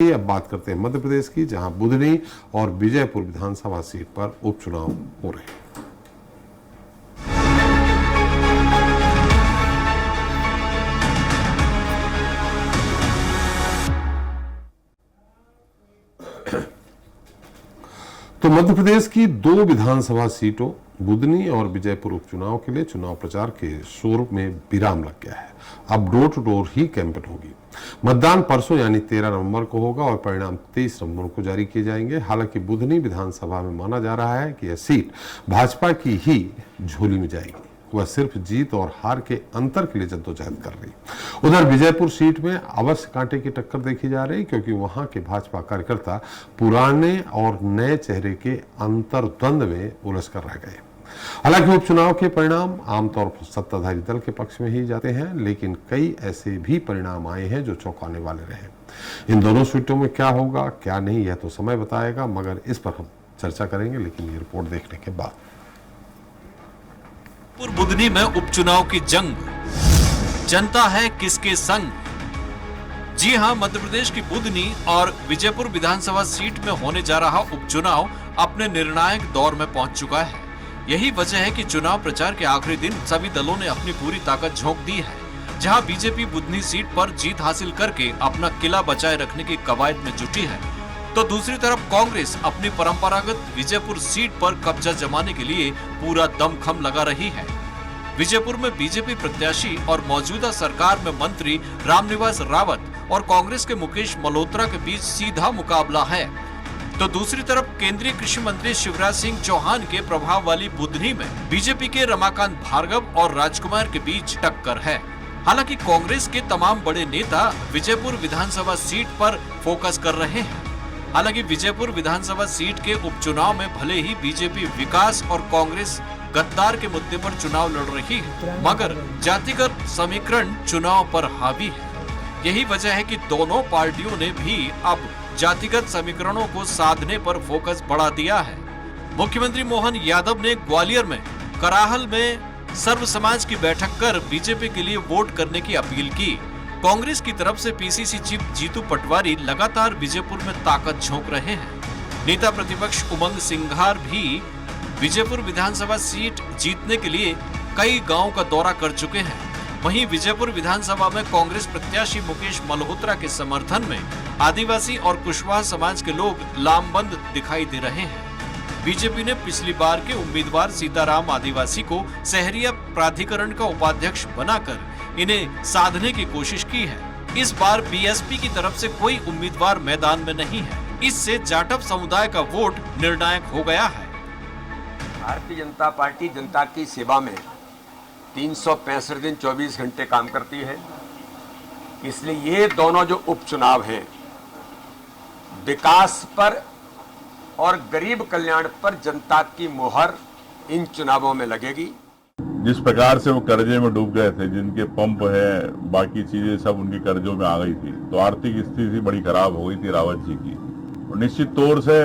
अब बात करते हैं मध्य प्रदेश की, जहां बुधनी और विजयपुर विधानसभा सीट पर उपचुनाव हो रहे हैं। तो मध्य प्रदेश की 2 विधानसभा सीटों बुधनी और विजयपुर उपचुनाव के लिए चुनाव प्रचार के शोर में विराम लग गया है। अब डोर टू डोर ही कैंपेन होगी। मतदान परसों यानी 13 नवंबर को होगा और परिणाम 23 नवंबर को जारी किए जाएंगे। हालांकि बुधनी विधानसभा में माना जा रहा है कि यह सीट भाजपा की ही झोली में जाएगी। वह सिर्फ जीत और हार के अंतर के लिए जद्दोजहद कर रही। उधर विजयपुर सीट में अवश्य कांटे की टक्कर देखी जा रही, क्योंकि वहां के भाजपा कार्यकर्ता पुराने और नए चेहरे के अंतर्द्वंद में उलझ कर रह गए। हालांकि उपचुनाव के परिणाम आमतौर पर सत्ताधारी दल के पक्ष में ही जाते हैं, लेकिन कई ऐसे भी परिणाम आए हैं जो चौंकाने वाले रहे। इन दोनों सीटों में क्या होगा क्या नहीं, यह तो समय बताएगा, मगर इस पर हम चर्चा करेंगे, लेकिन ये रिपोर्ट देखने के बाद। बुधनी में उपचुनाव की जंग, जनता है किसके संग। जी हां, मध्य प्रदेश की बुधनी और विजयपुर विधानसभा सीट में होने जा रहा उपचुनाव अपने निर्णायक दौर में पहुंच चुका है। यही वजह है कि चुनाव प्रचार के आखिरी दिन सभी दलों ने अपनी पूरी ताकत झोंक दी है। जहां बीजेपी बुधनी सीट पर जीत हासिल करके अपना किला बचाए रखने की कवायद में जुटी है, तो दूसरी तरफ कांग्रेस अपनी परंपरागत विजयपुर सीट पर कब्जा जमाने के लिए पूरा दमखम लगा रही है। विजयपुर में बीजेपी प्रत्याशी और मौजूदा सरकार में मंत्री रामनिवास रावत और कांग्रेस के मुकेश मल्होत्रा के बीच सीधा मुकाबला है, तो दूसरी तरफ केंद्रीय कृषि मंत्री शिवराज सिंह चौहान के प्रभाव वाली बुधनी में बीजेपी के रमाकांत भार्गव और राजकुमार के बीच टक्कर है। हालांकि कांग्रेस के तमाम बड़े नेता विजयपुर विधानसभा सीट पर फोकस कर रहे हैं। हालांकि विजयपुर विधानसभा सीट के उपचुनाव में भले ही बीजेपी विकास और कांग्रेस गद्दार के मुद्दे पर चुनाव लड़ रही है, मगर जातिगत समीकरण चुनाव पर हावी है। यही वजह है कि दोनों पार्टियों ने भी अब जातिगत समीकरणों को साधने पर फोकस बढ़ा दिया है। मुख्यमंत्री मोहन यादव ने ग्वालियर में कराहल में सर्व समाज की बैठक कर बीजेपी के लिए वोट करने की अपील की। कांग्रेस की तरफ से पीसीसी चीफ जीतू पटवारी लगातार विजयपुर में ताकत झोंक रहे हैं। नेता प्रतिपक्ष उमंग सिंघार भी विजयपुर विधानसभा सीट जीतने के लिए कई गांवों का दौरा कर चुके हैं। वहीं विजयपुर विधानसभा में कांग्रेस प्रत्याशी मुकेश मल्होत्रा के समर्थन में आदिवासी और कुशवाहा समाज के लोग लामबंद दिखाई दे रहे हैं। बीजेपी ने पिछली बार के उम्मीदवार सीताराम आदिवासी को सहरिया प्राधिकरण का उपाध्यक्ष बनाकर इन्हें साधने की कोशिश की है। इस बार बीएसपी की तरफ से कोई उम्मीदवार मैदान में नहीं है। इससे जाटव समुदाय का वोट निर्णायक हो गया है। भारतीय जनता पार्टी जनता की सेवा में 365 दिन 24 घंटे काम करती है। इसलिए ये दोनों जो उपचुनाव हैं, विकास पर और गरीब कल्याण पर जनता की मोहर इन चुनावों में लगेगी। जिस प्रकार से वो कर्जे में डूब गए थे, जिनके पंप है, बाकी चीजें सब उनकी कर्जों में आ गई थी, तो आर्थिक स्थिति बड़ी खराब हो गई थी रावत जी की। और निश्चित तौर से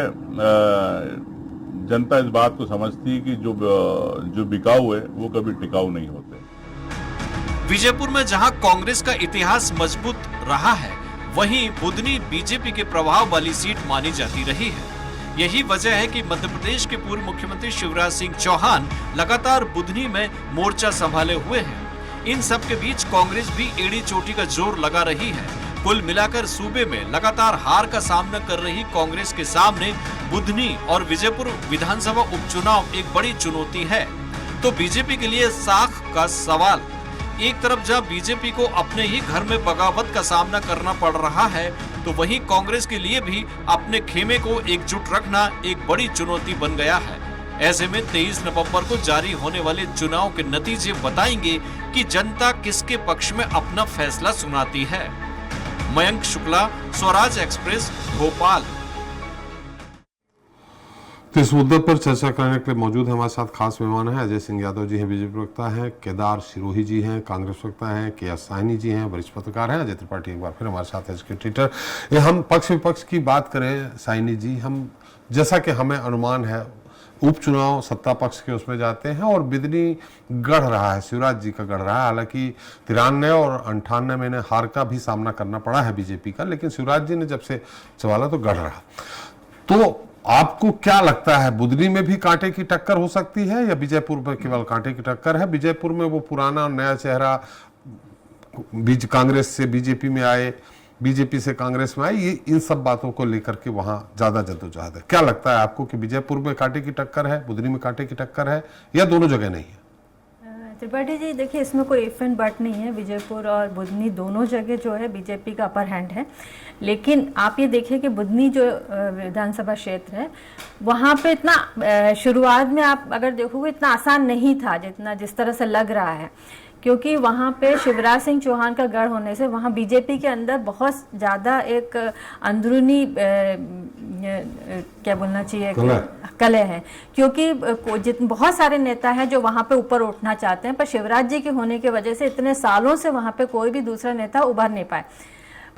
जनता इस बात को समझती है कि जो बिकाऊ है वो कभी टिकाऊ नहीं होते। विजयपुर में जहां कांग्रेस का इतिहास मजबूत रहा है, वहीं बुधनी बीजेपी के प्रभाव वाली सीट मानी जाती रही है। यही वजह है कि मध्य प्रदेश के पूर्व मुख्यमंत्री शिवराज सिंह चौहान लगातार बुधनी में मोर्चा संभाले हुए हैं। इन सब के बीच कांग्रेस भी एड़ी चोटी का जोर लगा रही है। कुल मिलाकर सूबे में लगातार हार का सामना कर रही कांग्रेस के सामने बुधनी और विजयपुर विधानसभा उपचुनाव एक बड़ी चुनौती है। तो बीजेपी के लिए साख का सवाल, एक तरफ जहां बीजेपी को अपने ही घर में बगावत का सामना करना पड़ रहा है, तो वहीं कांग्रेस के लिए भी अपने खेमे को एकजुट रखना एक बड़ी चुनौती बन गया है। ऐसे में 23 नवंबर को जारी होने वाले चुनाव के नतीजे बताएंगे कि जनता किसके पक्ष में अपना फैसला सुनाती है। मयंक शुक्ला, स्वराज एक्सप्रेस, भोपाल। तो इस मुद्दे पर चर्चा करने के लिए मौजूद है हमारे साथ खास मेहमान हैं। अजय सिंह यादव जी हैं, बीजेपी प्रवक्ता हैं, केदार सिरोही जी हैं, कांग्रेस प्रवक्ता हैं, के साहनी जी हैं, वरिष्ठ पत्रकार हैं। अजय त्रिपाठी एक बार फिर हमारे साथ एजुकेटर। ये हम पक्ष विपक्ष की बात करें, साहनी जी, हम जैसा कि हमें अनुमान है उपचुनाव सत्ता पक्ष के उसमें जाते हैं और बिदनी गढ़ रहा है, शिवराज जी का गढ़ रहा है। हालांकि 93 और 98 में हार का भी सामना करना पड़ा है बीजेपी का, लेकिन शिवराज जी ने जब से संभाला तो गढ़ रहा। तो आपको क्या लगता है, बुधनी में भी कांटे की टक्कर हो सकती है या विजयपुर में केवल कांटे की टक्कर है? विजयपुर में वो पुराना नया चेहरा बीच कांग्रेस से बीजेपी में आए, बीजेपी से कांग्रेस में आई, ये इन सब बातों को लेकर के वहां ज्यादा जद्दोजहद है। क्या लगता है आपको कि विजयपुर में कांटे की टक्कर है, बुधनी में कांटे की टक्कर है, या दोनों जगह नहीं है? त्रिपाठी जी देखिए, इसमें कोई इफ एंड बट नहीं है। विजयपुर और बुधनी दोनों जगह जो है बीजेपी का अपर हैंड है। लेकिन आप ये देखिए कि बुधनी जो विधानसभा क्षेत्र है वहाँ पे इतना शुरुआत में आप अगर देखोगे इतना आसान नहीं था जितना जिस तरह से लग रहा है, क्योंकि वहाँ पे शिवराज सिंह चौहान का गढ़ होने से वहाँ बीजेपी के अंदर बहुत ज़्यादा एक अंदरूनी क्या बोलना चाहिए कलह है, क्योंकि बहुत सारे नेता हैं जो वहाँ पे ऊपर उठना चाहते हैं, पर शिवराज जी के होने की वजह से इतने सालों से वहाँ पे कोई भी दूसरा नेता उभर नहीं पाए।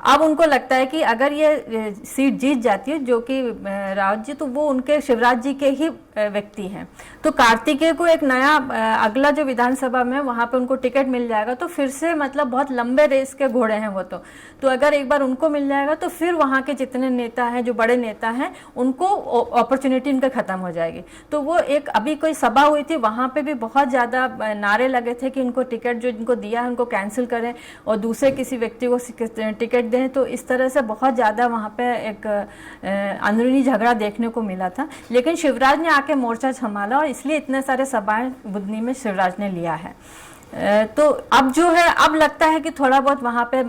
अब उनको लगता है कि अगर ये सीट जीत जाती है जो कि रावत जी, तो वो उनके शिवराज जी के ही व्यक्ति हैं, तो कार्तिकेय को एक नया अगला जो विधानसभा में वहां पे उनको टिकट मिल जाएगा तो फिर से मतलब बहुत लंबे रेस के घोड़े हैं वो, तो अगर एक बार उनको मिल जाएगा तो फिर वहां के जितने नेता हैं जो बड़े नेता हैं उनको अपॉर्चुनिटी उनका खत्म हो जाएगी। तो वो एक अभी कोई सभा हुई थी वहां पे भी बहुत ज्यादा नारे लगे थे कि उनको टिकट जो इनको दिया है उनको कैंसिल करें और दूसरे किसी व्यक्ति को टिकट दें। तो इस तरह से बहुत ज़्यादा वहाँ पे एक अंदरूनी झगड़ा देखने को मिला था, लेकिन शिवराज ने आके मोर्चा संभाला और इसलिए इतने सारे सभाएं बुधनी में शिवराज ने लिया है। तो अब जो है, अब लगता है कि थोड़ा बहुत वहाँ पे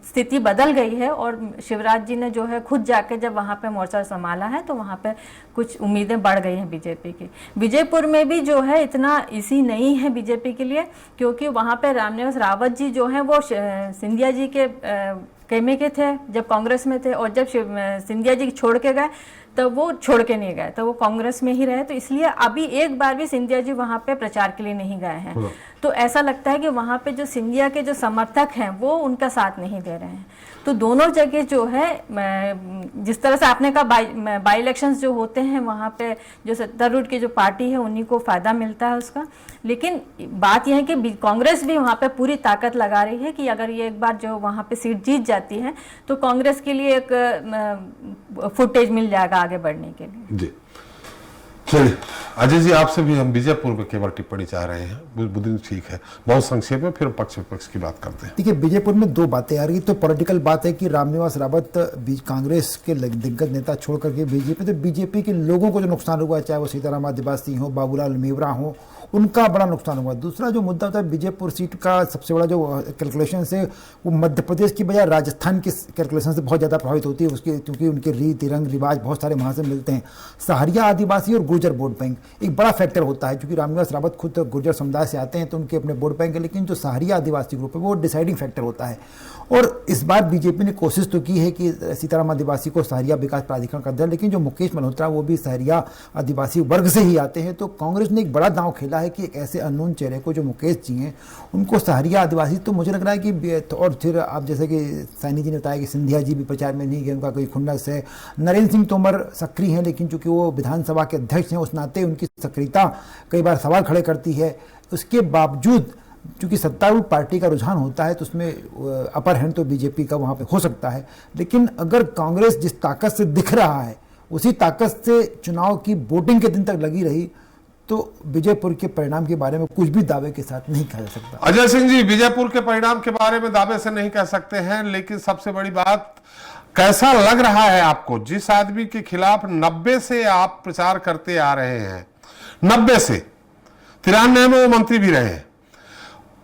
स्थिति बदल गई है और शिवराज जी ने जो है खुद जाके जब वहाँ पे मोर्चा संभाला है तो वहाँ पे कुछ उम्मीदें बढ़ गई हैं बीजेपी की। विजयपुर में भी जो है इतना इजी नहीं है बीजेपी के लिए, क्योंकि वहाँ पे रामनिवास रावत जी जो है वो सिंधिया जी के केमे के थे जब कांग्रेस में थे, और जब सिंधिया जी छोड़ के गए तो वो छोड़ के नहीं गए, तो वो कांग्रेस में ही रहे, तो इसलिए अभी एक बार भी सिंधिया जी वहां पे प्रचार के लिए नहीं गए हैं। तो ऐसा लगता है कि वहां पे जो सिंधिया के जो समर्थक हैं वो उनका साथ नहीं दे रहे हैं। तो दोनों जगह जो है, जिस तरह से आपने कहा बाई इलेक्शंस जो होते हैं वहां पे जो सत्तारूढ़ की जो पार्टी है उन्हीं को फायदा मिलता है उसका। लेकिन बात यह है कि कांग्रेस भी वहां पे पूरी ताकत लगा रही है कि अगर ये एक बार जो वहां पे सीट जीत जाती है तो कांग्रेस के लिए एक फुटेज मिल जाएगा आगे बढ़ने के लिए। जी चलिए अजय जी, आपसे भी हम विजयपुर में केवल टिप्पणी चाह रहे हैं, बुधनी ठीक है, बहुत संक्षेप में, फिर पक्ष विपक्ष की बात करते हैं। देखिए, विजयपुर में दो बातें आ रही, तो पॉलिटिकल बात है कि रामनिवास रावत कांग्रेस के दिग्गज नेता छोड़ करके बीजेपी, तो बीजेपी के लोगों को जो नुकसान हुआ, चाहे वो सीताराम आदिवासी हो, बाबूलाल मेवरा हो, उनका बड़ा नुकसान हुआ। दूसरा जो मुद्दा होता है विजयपुर सीट का, सबसे बड़ा जो कैलकुलेशन है वो मध्य प्रदेश की बजाय राजस्थान के कैलकुलेशन से बहुत ज़्यादा प्रभावित होती है उसकी, क्योंकि उनके रीति रंग रिवाज बहुत सारे वहाँ से मिलते हैं। सहारिया आदिवासी और गुर्जर वोट बैंक एक बड़ा फैक्टर होता है, क्योंकि रामनिवास रावत खुद गुर्जर समुदाय से आते हैं तो उनके अपने वोट बैंक है, लेकिन जो सहारिया आदिवासी ग्रुप है वो डिसाइडिंग फैक्टर होता है। और इस बार बीजेपी ने कोशिश तो की है कि सीताराम आदिवासी को सहारिया विकास प्राधिकरण का दे, लेकिन जो मुकेश मल्होत्रा वो भी सहारिया आदिवासी वर्ग से ही आते हैं, तो कांग्रेस ने एक बड़ा दांव खेला है कि एक ऐसे अननोन चेहरे को जो मुकेश जी हैं उनको सहारिया आदिवासी, तो मुझे लग रहा है कि, और फिर आप जैसे कि सैनी जी ने बताया कि सिंधिया जी भी प्रचार में नहीं गए, उनका कोई खुन्नस है। नरेंद्र सिंह तोमर सक्रिय हैं, लेकिन चूंकि वो विधानसभा के अध्यक्ष हैं उस नाते उनकी सक्रियता कई बार सवाल खड़े करती है। उसके बावजूद चूंकि सत्तारूढ़ पार्टी का रुझान होता है तो उसमें अपर हैंड तो बीजेपी का वहाँ पे हो सकता है, लेकिन अगर कांग्रेस जिस ताकत से दिख रहा है उसी ताकत से चुनाव की वोटिंग के दिन तक लगी रही तो विजयपुर के परिणाम के बारे में कुछ भी दावे के साथ नहीं कहा जा सकता। अजय सिंह जी, विजयपुर के परिणाम के बारे में दावे से नहीं कह सकते हैं, लेकिन सबसे बड़ी बात, कैसा लग रहा है आपको जिस आदमी के खिलाफ 90 से आप प्रचार करते आ रहे हैं, 90 से 93 में वो मंत्री भी रहे हैं,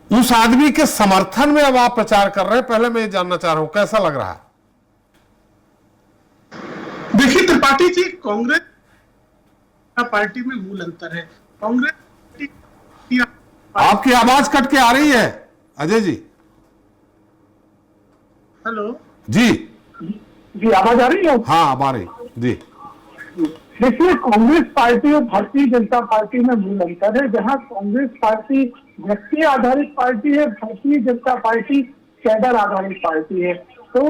उस आदमी के समर्थन में अब आप प्रचार कर रहे हैं? पहले मैं ये जानना चाह रहा हूं कैसा लग रहा है? देखिए त्रिपाठी जी, कांग्रेस पार्टी में मूल अंतर है। कांग्रेस आपकी आवाज कट के आ रही है अजय जी। हेलो जी जी, आवाज आ रही है? हाँ, अब आ रही जी। देखिए, कांग्रेस पार्टी और भारतीय जनता पार्टी में मूल अंतर है। जहां कांग्रेस पार्टी व्यक्ति आधारित पार्टी है, भारतीय जनता पार्टी कैडर आधारित पार्टी है। तो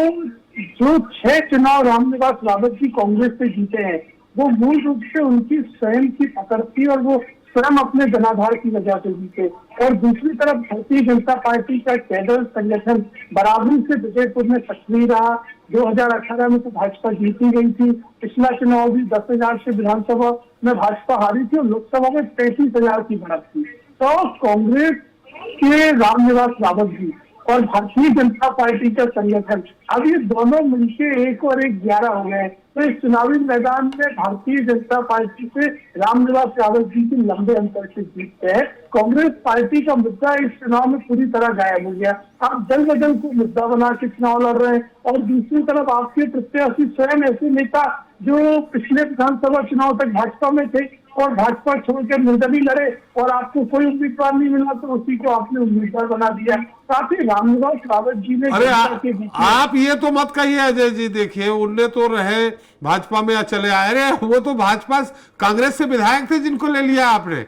जो 6 चुनाव रामनिवास रावत जी कांग्रेस से जीते हैं वो मूल रूप से उनकी स्वयं की पकड़ थी और वो स्वयं अपने जनाधार की वजह से जीते। और दूसरी तरफ भारतीय जनता पार्टी का कैडर संगठन बराबरी से विजयपुर में सक्रिय रहा। 2018 में तो भाजपा जीती गई थी, पिछला चुनाव भी 10,000 से विधानसभा में भाजपा हारी थी और लोकसभा में 35,000 की बढ़त थी। तो कांग्रेस के रामनिवास रावत जी और भारतीय जनता पार्टी का संगठन अब ये दोनों मिलकर 1 और 1 11 हो गए। तो इस चुनावी मैदान में भारतीय जनता पार्टी से रामनिवास रावत जी की लंबे अंतर से जीत है। कांग्रेस पार्टी का मुद्दा इस चुनाव में पूरी तरह गायब हो गया। आप दल बदल को मुद्दा बना के चुनाव लड़ रहे हैं और दूसरी तरफ आपके प्रत्याशी स्वयं ऐसे नेता जो पिछले विधानसभा चुनाव तक भाजपा में थे और भाजपा छोड़कर निर्दलीय लड़े और आपको कोई उम्मीदवार नहीं मिला तो उसी को आपने उम्मीदवार बना दिया। साथ ही रामनिवास रावत जी ने अरे आप ये तो मत कहिए अजय जी, देखिए उनने तो रहे भाजपा में चले आए, अरे वो तो भाजपा कांग्रेस से विधायक थे जिनको ले लिया आपने।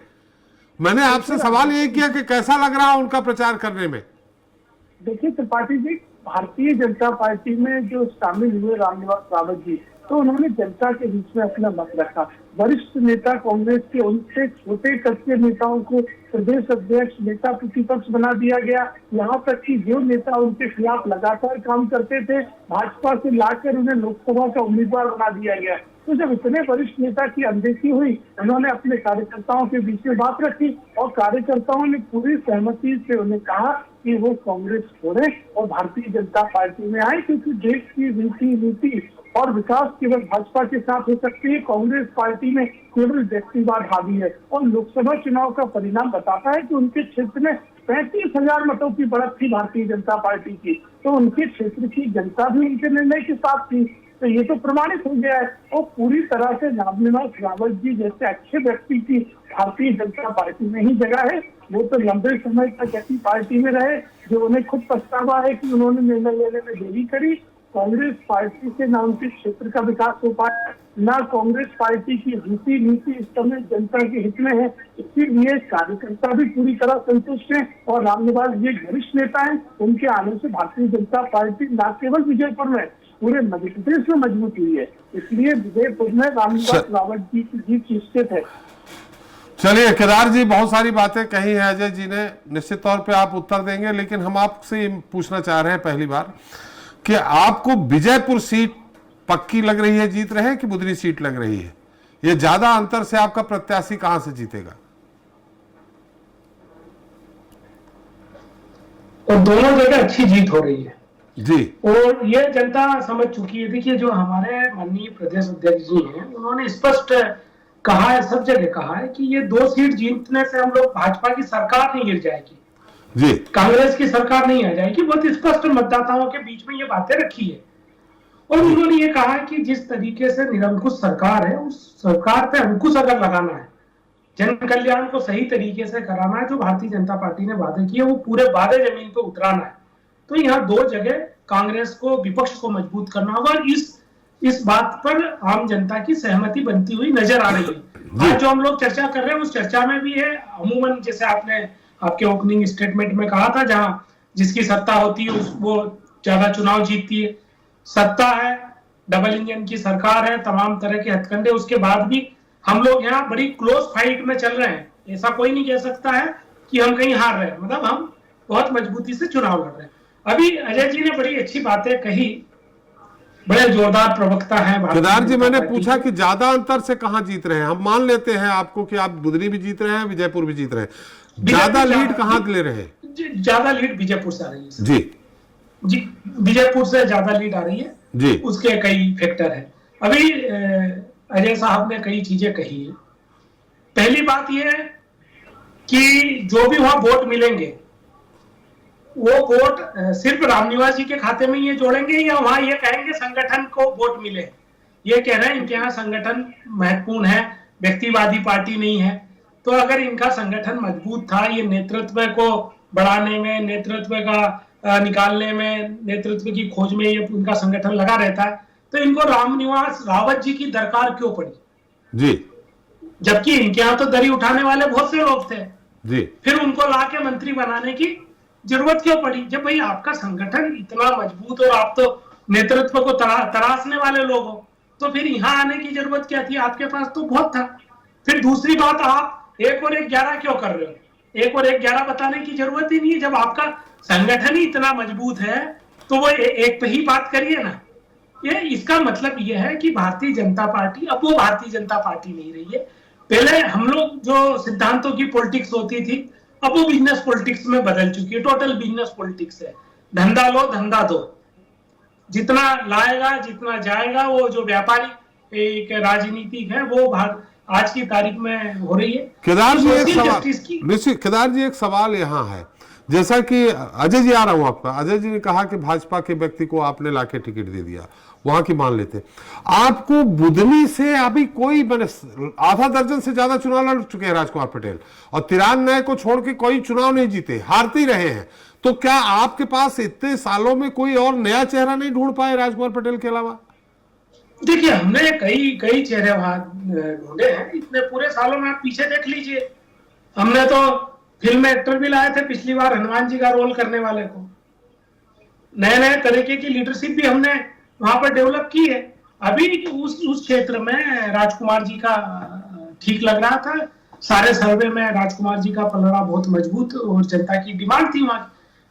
मैंने आपसे सवाल ये किया कि कैसा लग रहा है उनका प्रचार करने में। देखिए त्रिपाठी जी, भारतीय जनता पार्टी में जो शामिल हुए रामनिवास रावत जी, तो उन्होंने जनता के बीच में अपना मत रखा। वरिष्ठ नेता कांग्रेस के उनसे छोटे कद के नेताओं को प्रदेश अध्यक्ष, नेता प्रतिपक्ष बना दिया गया। यहाँ तक कि जो नेता उनके खिलाफ लगातार काम करते थे, भाजपा से लाकर उन्हें लोकसभा का उम्मीदवार बना दिया गया। तो जब इतने वरिष्ठ नेता की अनदेखी हुई, उन्होंने अपने कार्यकर्ताओं के बीच में बात रखी और कार्यकर्ताओं ने पूरी सहमति से उन्हें कहा कि वो कांग्रेस छोड़े और भारतीय जनता पार्टी में आए, क्योंकि देश की नीति और विकास केवल भाजपा के साथ हो सकती है। कांग्रेस पार्टी में केवल व्यक्तिवाद हावी है। और लोकसभा चुनाव का परिणाम बताता है कि उनके क्षेत्र में 35,000 मतों की बढ़त थी भारतीय जनता पार्टी की, तो उनके क्षेत्र की जनता भी उनके निर्णय के साथ थी। तो ये तो प्रमाणित हो गया है। और पूरी तरह से रामनिवास रावत जी जैसे अच्छे व्यक्ति की भारतीय जनता पार्टी में ही जगह है। वो तो लंबे समय तक ऐसी पार्टी में रहे जो उन्हें खुद पछतावा है कि उन्होंने निर्णय लेने में देरी करी। कांग्रेस पार्टी से ना उनके क्षेत्र का विकास हो पाया, ना कांग्रेस पार्टी की नीति इस समय जनता के हित में है। इसीलिए कार्यकर्ता भी पूरी तरह संतुष्ट हैं और रामनिवास जी वरिष्ठ नेता हैं। उनके आने से भारतीय जनता पार्टी न केवल विजयपुर में, पूरे मध्य प्रदेश में मजबूत हुई है। इसलिए विजयपुर में रामनिवास रावत जी की जीत निश्चित है। चलिए केदार जी, बहुत सारी बातें कही हैं अजय जी ने, निश्चित तौर पे आप उत्तर देंगे, लेकिन हम आपसे पूछना चाह रहे हैं पहली बार कि आपको विजयपुर सीट पक्की लग रही है जीत रहे कि बुधनी सीट लग रही है? ये ज्यादा अंतर से आपका प्रत्याशी कहां से जीतेगा? और दोनों जगह अच्छी जीत हो रही है जी, और ये जनता समझ चुकी है। देखिए जो हमारे माननीय प्रदेश अध्यक्ष जी हैं, उन्होंने स्पष्ट कहा है, सब जगह कहा है कि ये 2 सीट जीतने से हम लोग भाजपा की सरकार नहीं गिर जाएगी जी, कांग्रेस की सरकार नहीं आ जाएगी। बहुत स्पष्ट मतदाताओं के बीच में ये बातें रखी है। और उन्होंने ये कहा है कि जिस तरीके से निरंकुश सरकार है, उस सरकार पे अंकुश अगर लगाना है, जन कल्याण को सही तरीके से कराना है, जो भारतीय जनता पार्टी ने वादे किए वो पूरे वादे जमीन पे उतराना है, तो यहाँ 2 जगह कांग्रेस को, विपक्ष को मजबूत करना होगा। और इस बात पर आम जनता की सहमति बनती हुई नजर आ रही है। आज जो हम लोग चर्चा कर रहे हैं उस चर्चा में भी है। अमूमन जैसे आपने आपके ओपनिंग स्टेटमेंट में कहा था, जहां जिसकी सत्ता होती है वो ज्यादा चुनाव जीतती है। सत्ता है, डबल इंजन की सरकार है, तमाम तरह के हथकंडे, उसके बाद भी हम लोग यहाँ बड़ी क्लोज फाइट में चल रहे हैं। ऐसा कोई नहीं कह सकता है कि हम कहीं हार रहे हैं, मतलब हम बहुत मजबूती से चुनाव लड़ रहे हैं। अभी अजय जी ने बड़ी अच्छी बातें कही, बड़े जोरदार प्रवक्ता हैं। केदार जी, मैंने पूछा कि ज्यादा अंतर से कहां जीत रहे हैं? हम मान लेते हैं आपको कि आप बुधनी भी जीत रहे हैं, विजयपुर भी जीत रहे हैं, ज्यादा लीड कहां ले रहे हैं? ज्यादा लीड विजयपुर से आ रही है जी, विजयपुर से ज्यादा लीड आ रही है जी। उसके कई फैक्टर है। अभी अजय साहब ने कई चीजें कही है। पहली बात यह है कि जो भी वहां वोट मिलेंगे वो वोट सिर्फ रामनिवास जी के खाते में ये जोड़ेंगे या वहां ये कहेंगे संगठन को वोट मिले? ये कह रहे हैं इनके यहाँ संगठन महत्वपूर्ण है, व्यक्तिवादी पार्टी नहीं है। तो अगर इनका संगठन मजबूत था, ये नेतृत्व को बढ़ाने में, नेतृत्व का निकालने में, नेतृत्व की खोज में ये इनका संगठन लगा रहता है, तो इनको रामनिवास रावत जी की दरकार क्यों पड़ी जी? जबकि इनके यहाँ तो दरी उठाने वाले बहुत से लोग थे जी, फिर उनको लाके मंत्री बनाने की जरूरत क्यों पड़ी? जब भाई आपका संगठन इतना मजबूत और आप तो नेतृत्व को तराशने वाले लोग हो, तो फिर यहाँ आने की जरूरत क्या थी? आपके पास तो बहुत था। फिर दूसरी बात, आप 1 और 1 11 क्यों कर रहे हो? 1 और 1 11 बताने की जरूरत ही नहीं है। जब आपका संगठन ही इतना मजबूत है तो वो एक पे ही बात करिए ना। ये इसका मतलब ये है कि भारतीय जनता पार्टी अब वो भारतीय जनता पार्टी नहीं रही है। पहले हम लोग जो सिद्धांतों की पॉलिटिक्स होती थी, अब वो बिजनेस पॉलिटिक्स में बदल चुकी है। टोटल बिजनेस पॉलिटिक्स है। धंधा लो, धंधा दो, जितना लाएगा जितना जाएगा। वो जो व्यापारी एक राजनीतिक है वो आज की तारीख में हो रही है। केदार जी एक सोशल सवाल, जस्टिस की निश्चित केदार जी एक सवाल यहाँ है, जैसा कि अजय जी आ रहा हूं आपका। अजय जी ने कहा कि भाजपा के व्यक्ति को आपने लाके टिकट दे दिया, वहां की मान लेते। आपको बुधनी से अभी कोई आधा दर्जन से ज्यादा चुनाव लड़ चुके हैं राजकुमार पटेल, और 93 को छोड़ के कोई चुनाव नहीं जीते, हारते ही रहे हैं। तो क्या आपके पास इतने सालों में कोई और नया चेहरा नहीं ढूंढ पाए राजकुमार पटेल के अलावा? देखिए, हमने कई चेहरे वहां ढूंढे हैं इतने पूरे सालों में। आप पीछे देख लीजिए, हमने तो फिल्म में एक्टर भी लाए थे पिछली बार, हनुमान जी का रोल करने वाले को। नए नए तरीके की लीडरशिप भी हमने वहां पर डेवलप की है। अभी उस क्षेत्र में राजकुमार जी का ठीक लग रहा था। सारे सर्वे में राजकुमार जी का पलड़ा बहुत मजबूत और जनता की डिमांड थी वहां।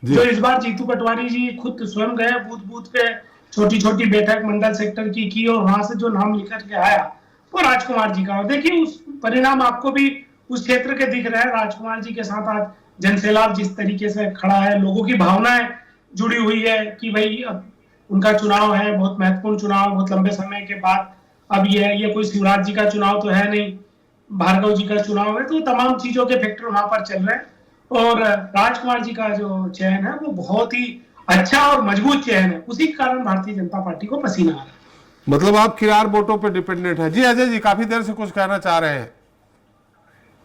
जो इस बार जीतू पटवारी जी खुद स्वयं गए बूथ बूथ पे, छोटी छोटी बैठक मंडल सेक्टर की और वहां से जो नाम लिखकर के आया वो राजकुमार जी का। और देखिए उस परिणाम आपको भी उस क्षेत्र के दिख रहे हैं। राजकुमार जी के साथ आज जनसैलाब जिस तरीके से खड़ा है, लोगों की भावनाएं जुड़ी हुई है कि भाई अब उनका चुनाव है, बहुत महत्वपूर्ण चुनाव, बहुत लंबे समय के बाद अब ये कोई शिवराज जी का चुनाव तो है नहीं, भार्गव जी का चुनाव है। तो तमाम चीजों के फैक्टर वहां पर चल रहे हैं और राजकुमार जी का जो चयन है वो बहुत ही अच्छा और मजबूत चयन है। उसी के कारण भारतीय जनता पार्टी को पसीना आ रहा है। मतलब आप किरार वोटों पे डिपेंडेंट है। जी अजय जी काफी देर से कुछ कहना चाह रहे हैं।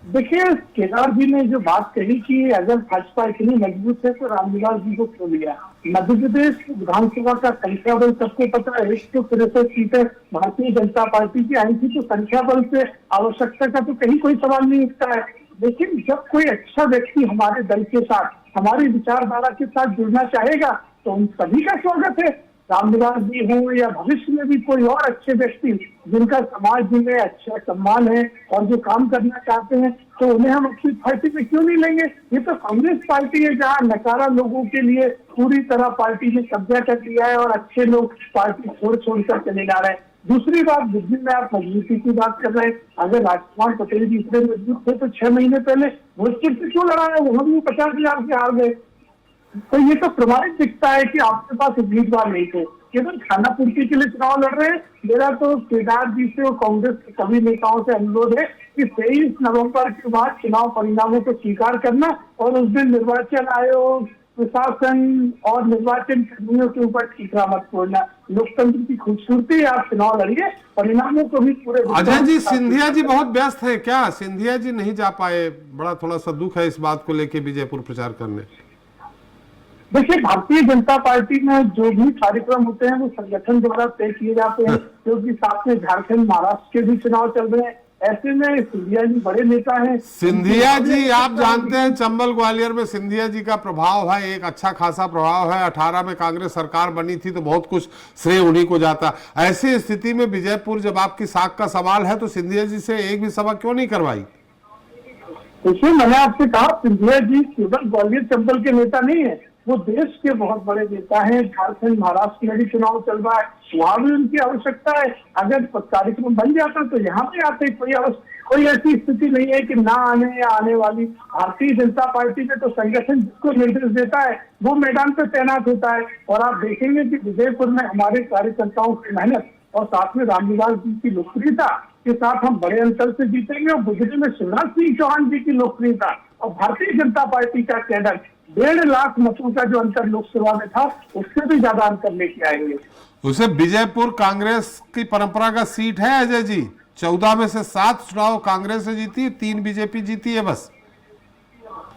देखिए, केदार जी ने जो बात कही कि अगर भाजपा इतनी मजबूत है तो रामविलास जी को क्यों लिया। मध्य प्रदेश विधानसभा का संख्या बल सबको पता है, 163 सीटें भारतीय जनता पार्टी की आई थी, तो संख्या बल से आवश्यकता का तो कहीं कोई सवाल नहीं उठता है। लेकिन जब कोई अच्छा व्यक्ति हमारे दल के साथ, हमारी विचारधारा के साथ जुड़ना चाहेगा तो उन सभी का स्वागत है। रामविलास जी हों या भविष्य में भी कोई और अच्छे व्यक्ति जिनका समाज में अच्छा सम्मान है और जो काम करना चाहते हैं, तो उन्हें हम अपनी पार्टी में क्यों नहीं लेंगे। ये तो कांग्रेस पार्टी है जहाँ नकारा लोगों के लिए पूरी तरह पार्टी ने कब्जा कर लिया है और अच्छे लोग पार्टी छोड़ कर चले जा रहे हैं। दूसरी बात, जिस दिन में आप मजबूती की बात कर रहे हैं, अगर राजकुमार पटेल जी इतने मजबूत थे तो 6 महीने पहले भोजपुर से क्यों लड़ा है? वहां भी 50,000 से हार गए। तो ये तो प्रमाणित दिखता है कि आपके पास उम्मीदवार नहीं थे, केवल खाना पूर्ति के लिए चुनाव लड़ रहे हैं। मेरा तो केदार जी से और कांग्रेस के सभी नेताओं से अनुरोध है कि 23 नवंबर के बाद चुनाव परिणामों को स्वीकार करना और उस दिन निर्वाचन आयोग, प्रशासन और निर्वाचन कर्मियों के ऊपर ठीकरा मत छोड़ना। लोकतंत्र की खूबसूरती, आप चुनाव लड़िए, परिणामों को भी पूरे। अजय जी, सिंधिया जी बहुत व्यस्त हैं क्या? सिंधिया जी नहीं जा पाए, बड़ा थोड़ा सा दुख है इस बात को लेके विजयपुर प्रचार करने। देखिए, भारतीय जनता पार्टी में जो भी कार्यक्रम होते हैं वो संगठन द्वारा तय किए जाते हैं, क्योंकि साथ में झारखंड, महाराष्ट्र के भी चुनाव चल रहे हैं। ऐसे में सिंधिया जी बड़े नेता हैं। सिंधिया जी आप जानते हैं चंबल ग्वालियर में सिंधिया जी का प्रभाव है, एक अच्छा खासा प्रभाव है। 18 में कांग्रेस सरकार बनी थी तो बहुत कुछ श्रेय उन्हीं को जाता। ऐसी स्थिति में विजयपुर जब आपकी साख का सवाल है तो सिंधिया जी से एक भी सभा क्यों नहीं करवाई? देखिए, मैंने आपसे कहा सिंधिया जी केवल ग्वालियर चंबल के नेता नहीं है, वो देश के बहुत बड़े नेता हैं। झारखंड, महाराष्ट्र में भी चुनाव चल रहा है, वहां भी उनकी आवश्यकता है। अगर कार्यक्रम बन जाता तो यहाँ पे आते। कोई ऐसी स्थिति नहीं है कि ना आने या आने वाली। भारतीय जनता पार्टी में तो संगठन जिसको निर्देश देता है वो मैदान पर तैनात होता है। और आप देखेंगे कि विजयपुर में हमारे कार्यकर्ताओं की मेहनत और साथ में रामविलास जी की लोकप्रियता के साथ हम बड़े अंतर से जीतेंगे। और बुधनी में शिवराज सिंह चौहान जी की लोकप्रियता और भारतीय जनता पार्टी का कैडर 1.5 लाख मतों का जो अंतर लोकसभा में था उससे भी ज्यादा अंतर लेके आएंगे। उसे विजयपुर कांग्रेस की परंपरा का सीट है अजय जी। 14 में से 7 चुनाव कांग्रेस से जीती, 3 बीजेपी जीती है बस।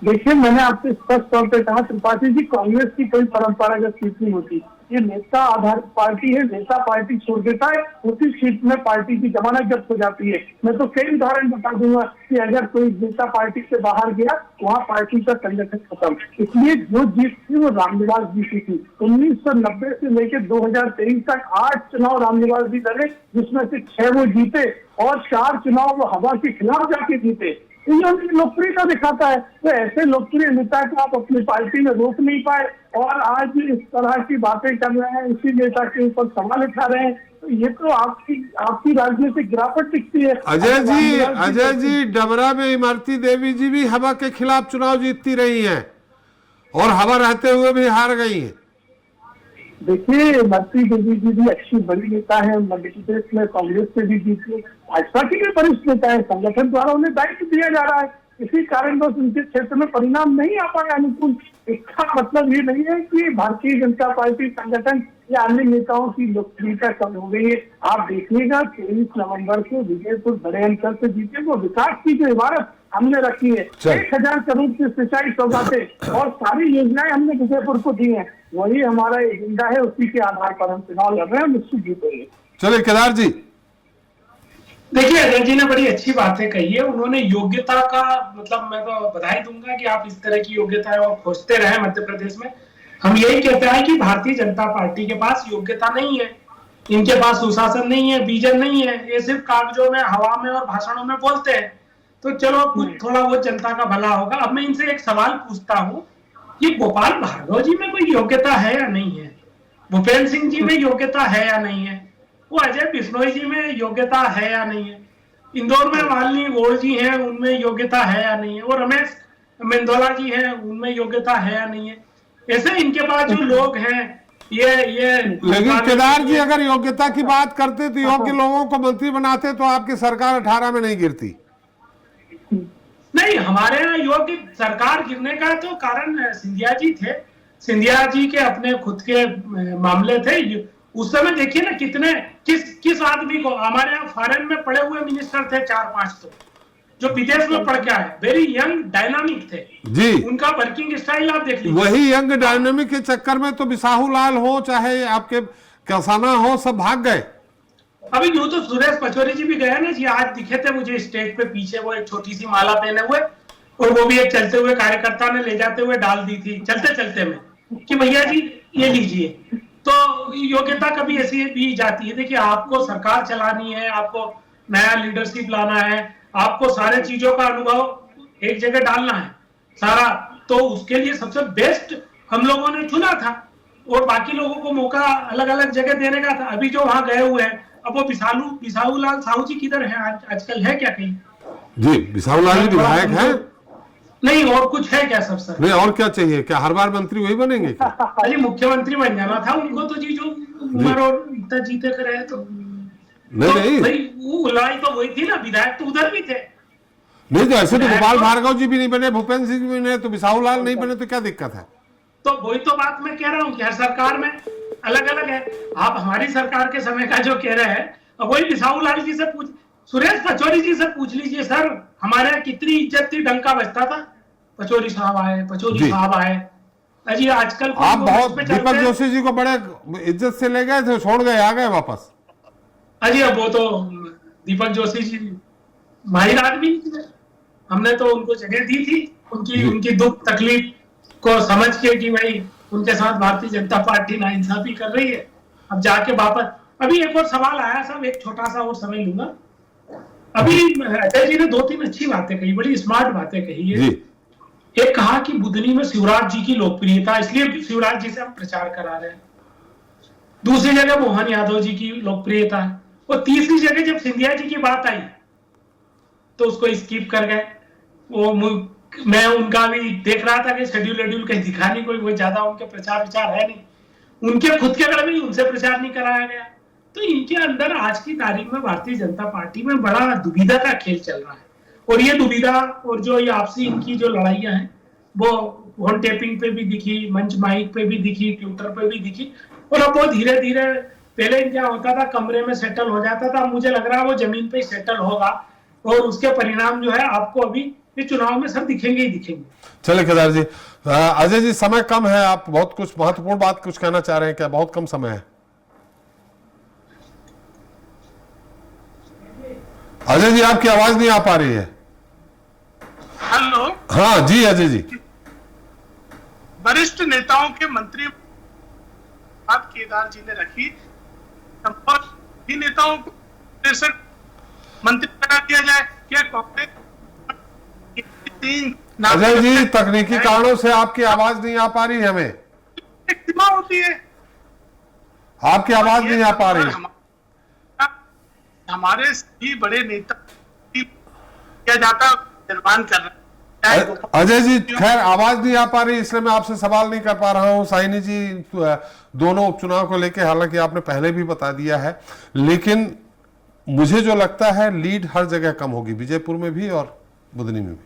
देखिए, मैंने आपसे स्पष्ट तौर पर कहा त्रिपाठी जी, कांग्रेस की कोई परंपरागत सीट नहीं होती। ये नेता आधारित पार्टी है, नेता पार्टी छोड़ देता है, उसी सीट में पार्टी की जमानत जब्त हो जाती है। मैं तो कई उदाहरण बता दूंगा कि अगर कोई नेता पार्टी से बाहर गया, वहाँ पार्टी का संगठन खत्म। इसलिए जो जीत थी वो रामनिवास जीती थी। 1990 से लेकर 2023 तक 8 चुनाव रामनिवास जी लड़े, जिसमें से 6 वो जीते और 4 चुनाव वो हवा के खिलाफ जाके जीते। ये लोकप्रियता दिखाता है। तो ऐसे लोकप्रिय नेता को आप अपनी पार्टी में रोक नहीं पाए और आज इस तरह की बातें कर रहे हैं, इसी नेता के ऊपर सवाल उठा रहे हैं, तो ये तो आपकी राजनीतिक गिरावट दिखती है। अजय जी, डबरा में इमरती देवी जी भी हवा के खिलाफ चुनाव जीतती रही हैं और हवा रहते हुए भी हार गई हैं। देखिए, इमरती देवी जी भी अच्छी बड़ी नेता है, मध्य प्रदेश में कांग्रेस से भी जीती, भाजपा की भी वरिष्ठ नेता है, संगठन द्वारा उन्हें दायित्व दिया जा रहा है। इसी कारणवश उनके क्षेत्र में परिणाम नहीं आ पाए अनुकूल। इसका मतलब ये नहीं है कि भारतीय जनता पार्टी संगठन या अन्य नेताओं की लोकप्रियता कम हो गई है। आप देखिएगा 23 नवंबर को विजयपुर बड़े अंतर से जीते, वो विकास की जो इबारत हमने रखी है, 1000 करोड़ की सिंचाई सौगातें और सारी योजनाएं हमने विजयपुर को दी है, वही हमारा एजेंडा है, उसी के आधार पर हम चुनाव लड़ रहे हैं, निश्चित जीतेंगे। चलिए केदार जी। देखिए, अजय जी ने बड़ी अच्छी बातें कही है। उन्होंने योग्यता का मतलब, मैं तो बधाई दूंगा कि आप इस तरह की योग्यता और खोजते रहे मध्य प्रदेश में। हम यही कहते हैं कि भारतीय जनता पार्टी के पास योग्यता नहीं है, इनके पास सुशासन नहीं है, विजन नहीं है, ये सिर्फ कागजों में, हवा में और भाषणों में बोलते हैं। तो चलो कुछ थोड़ा बहुत जनता का भला होगा। अब मैं इनसे एक सवाल पूछता हूँ, ये गोपाल भार्गव जी में कोई योग्यता है या नहीं है? भूपेंद्र सिंह जी में योग्यता है या नहीं है? वो अजय बिश्नोई जी में योग्यता है या नहीं है? इंदौर में मालिनी गौड़ जी हैं, उनमें योग्यता है या नहीं है? वो रमेश मेंदोला जी हैं, उनमें योग्यता है या नहीं है? ऐसे इनके पास जो लोग हैं, ये लेकिन केदार जी, अगर योग्यता की बात करते तो योग्य लोगों को मंत्री बनाते तो आपकी सरकार 18 में नहीं गिरती। नहीं, हमारे यहाँ योग्य सरकार गिरने का तो कारण सिंधिया जी थे। सिंधिया जी के अपने खुद के मामले थे। उस समय देखिए ना, कितने किस आदमी को, हमारे यहाँ फॉरेन में पढ़े हुए मिनिस्टर थे 4-5 तो, जो विदेश में पढ़ के आए, वेरी यंग डायनामिक थे जी। उनका वर्किंग स्टाइल आप देख लीजिए। वही यंग डायनामिक के चक्कर में तो बिसाहू लाल हो चाहे आपके कसाना हो, सब भाग गए। अभी यूं तो सुरेश पचौरी जी भी गए ना जी, आज दिखे थे मुझे स्टेज पे पीछे, वो एक छोटी सी माला पहने हुए, और वो भी एक चलते हुए कार्यकर्ता ने ले जाते हुए डाल दी थी चलते चलते में, कि भैया जी ये लीजिए। तो योग्यता कभी ऐसी भी जाती है। देखिए, आपको सरकार चलानी है, आपको नया लीडरशिप लाना है, आपको सारे चीजों का अनुभव एक जगह डालना है सारा, तो उसके लिए सबसे बेस्ट हम लोगों ने चुना था और बाकी लोगों को मौका अलग अलग जगह देने का था। अभी जो वहां गए हुए हैं, अब वो बिसाहू लाल साहू जी किधर है आजकल, है क्या कहीं? जी, बिसाहू लाल जी विधायक है नहीं, और कुछ है क्या? सब सर नहीं, और क्या चाहिए? क्या हर बार मंत्री वही बनेंगे क्या? अरे मुख्यमंत्री बन जाना था उनको तो जी, जो उम्र और इतना जीते कर रहे तो नहीं भाई, वो लड़ाई तो वही थी ना, विधायक तो उधर भी थे। नहीं तो ऐसे तो गोपाल भार्गव जी भी नहीं बने, भूपेंद्र सिंह भी नहीं, तो बिसाहू लाल नहीं बने, तो क्या दिक्कत है? तो वही तो बात मैं कह रहा हूँ कि हर सरकार में अलग अलग है। आप हमारी सरकार के समय का जो कह रहे हैं, अब वही बिसाहू लाल जी से पूछ, सुरेश पचौरी जी से पूछ लीजिए सर, हमारे यहाँ कितनी इज्जत थी, डंका बजता था, पचौरी साहब आए, पचौरी साहब आए। अजी आजकल आप बहुत दीपक जोशी जी को बड़े इज्जत से ले गए थे, छोड़ गए, आ गए वापस। अजी अब वो तो दीपक जोशी जी माहिर आदमी थे, हमने तो उनको जगह दी थी, उनकी दुख तकलीफ को समझ के कि भाई उनके साथ भारतीय जनता पार्टी नाइंसाफी कर रही है, अब जाके वापस। अभी एक और सवाल आया साहब, एक छोटा सा और समय लूंगा। अभी अजय जी ने 2-3 अच्छी बातें कही, बड़ी स्मार्ट बातें कही है। एक कहा कि बुधनी में शिवराज जी की लोकप्रियता, इसलिए शिवराज जी से हम प्रचार करा रहे हैं। दूसरी जगह मोहन यादव जी की लोकप्रियता है, और तीसरी जगह जब सिंधिया जी की बात आई तो उसको स्किप कर गए। वो मैं उनका भी देख रहा था कि शेड्यूल कहीं दिखा नहीं, कोई ज्यादा उनके प्रचार विचार है नहीं, उनके खुद के घर में उनसे प्रचार नहीं कराया गया। तो इनके अंदर आज की तारीख में भारतीय जनता पार्टी में बड़ा दुविधा का खेल चल रहा है, और ये दुविधा और जो ये आपसी इनकी जो लड़ाइयां हैं, वो फोन टेपिंग पे भी दिखी, मंच माइक पे भी दिखी, ट्विटर पे भी दिखी, और अब वो धीरे धीरे, पहले क्या होता था कमरे में सेटल हो जाता था, मुझे लग रहा है वो जमीन पे सेटल होगा, और उसके परिणाम जो है आपको अभी ये चुनाव में सर दिखेंगे ही दिखेंगे। चलिए केदार जी, अजय जी समय कम है, आप बहुत कुछ महत्वपूर्ण बात कुछ कहना चाह रहे हैं क्या? बहुत कम समय है। अजय जी आपकी आवाज नहीं आ पा रही है। हेलो। हाँ जी अजय जी। वरिष्ठ नेताओं के मंत्री बात केदार जी ने रखी, नेताओं को मंत्री बना दिया जाए क्या? कांग्रेस अजय जी तकनीकी कारणों से आपकी आवाज नहीं आ पा रही है, हमें सीमा होती है, आपकी आवाज नहीं आ पा रही। हमारे सभी बड़े नेता किया जाता निर्माण कर रहे हैं। अजय जी खैर आवाज नहीं आ पा रही, इसलिए मैं आपसे सवाल नहीं कर पा रहा हूं। साइनी जी दोनों उपचुनाव को लेकर हालांकि आपने पहले भी बता दिया है, लेकिन मुझे जो लगता है लीड हर जगह कम होगी, विजयपुर में भी और बुधनी में भी।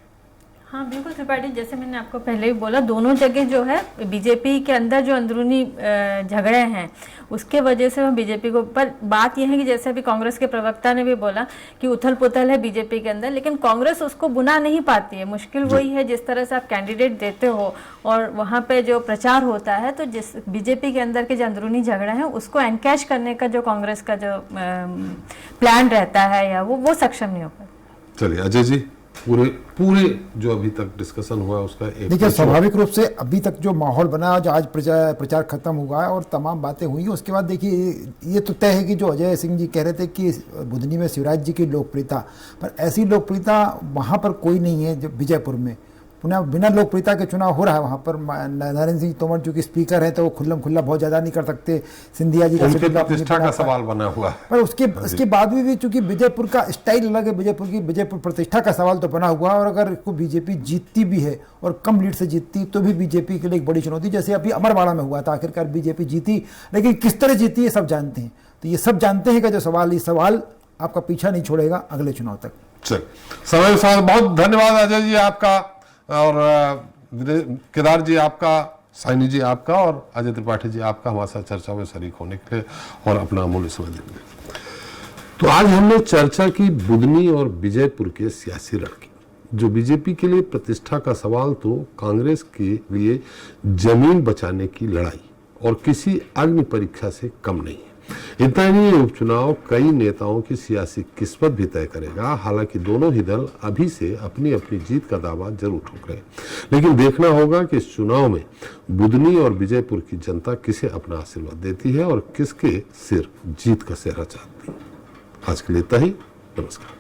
हाँ बिल्कुल त्रिपाठी, जैसे मैंने आपको पहले भी बोला, दोनों जगह जो है बीजेपी के अंदर जो अंदरूनी झगड़े हैं उसके वजह से वह बीजेपी को, पर बात यह है कि जैसे अभी कांग्रेस के प्रवक्ता ने भी बोला कि उथल पुथल है बीजेपी के अंदर, लेकिन कांग्रेस उसको बुना नहीं पाती है। मुश्किल वही है जिस तरह से आप कैंडिडेट देते हो और वहाँ पे जो प्रचार होता है, तो जिस बीजेपी के अंदर के जो अंदरूनी झगड़े हैं उसको एनकैश करने का जो कांग्रेस का जो प्लान रहता है या वो सक्षम नहीं हो पाता। चलिए अजय जी, पूरे जो अभी तक डिस्कशन हुआ उसका एक देखिए, स्वाभाविक रूप से अभी तक जो माहौल बना, जो आज प्रचार खत्म हुआ है और तमाम बातें हुई, उसके बाद देखिए ये तो तय है कि जो अजय सिंह जी कह रहे थे कि बुधनी में शिवराज जी की लोकप्रियता, पर ऐसी लोकप्रियता वहाँ पर कोई नहीं है जो विजयपुर में। पुनः बिना लोकप्रियता के चुनाव हो रहा है वहाँ पर। नरेंद्र सिंह तोमर जो कि स्पीकर है तो वो खुल्लम खुल्ला बहुत ज़्यादा नहीं कर सकते। सिंधिया जी उनकी प्रतिष्ठा का सवाल बना हुआ है, पर उसके बाद भी चूंकि विजयपुर का स्टाइल अलग है, विजयपुर प्रतिष्ठा का सवाल तो बना हुआ है। और अगर इसको बीजेपी जीतती भी है और कम लीड से जीतती तो भी बीजेपी के लिए एक बड़ी चुनौती, जैसे अभी अमरवाड़ा में हुआ था। आखिरकार बीजेपी जीती, लेकिन किस तरह जीती ये सब जानते हैं। तो ये सब जानते हैं कि जो सवाल, ये सवाल आपका पीछा नहीं छोड़ेगा अगले चुनाव तक। चल समय के साथ बहुत धन्यवाद अजय जी आपका, और केदार जी आपका, साइनी जी आपका और अजय त्रिपाठी जी आपका हमारे साथ चर्चा में शरीक होने के लिए और अपना अमूल्य समय देने। तो आज हमने चर्चा की बुधनी और विजयपुर के सियासी रण की। जो बीजेपी के लिए प्रतिष्ठा का सवाल तो कांग्रेस के लिए जमीन बचाने की लड़ाई और किसी अग्नि परीक्षा से कम नहीं है। इतना ही नहीं, उपचुनाव कई नेताओं की सियासी किस्मत भी तय करेगा। हालांकि दोनों ही दल अभी से अपनी अपनी जीत का दावा जरूर ठोक रहे हैं, लेकिन देखना होगा कि इस चुनाव में बुधनी और विजयपुर की जनता किसे अपना आशीर्वाद देती है और किसके सिर जीत का सेहरा चाहती है। आज के लिए इतना ही, नमस्कार।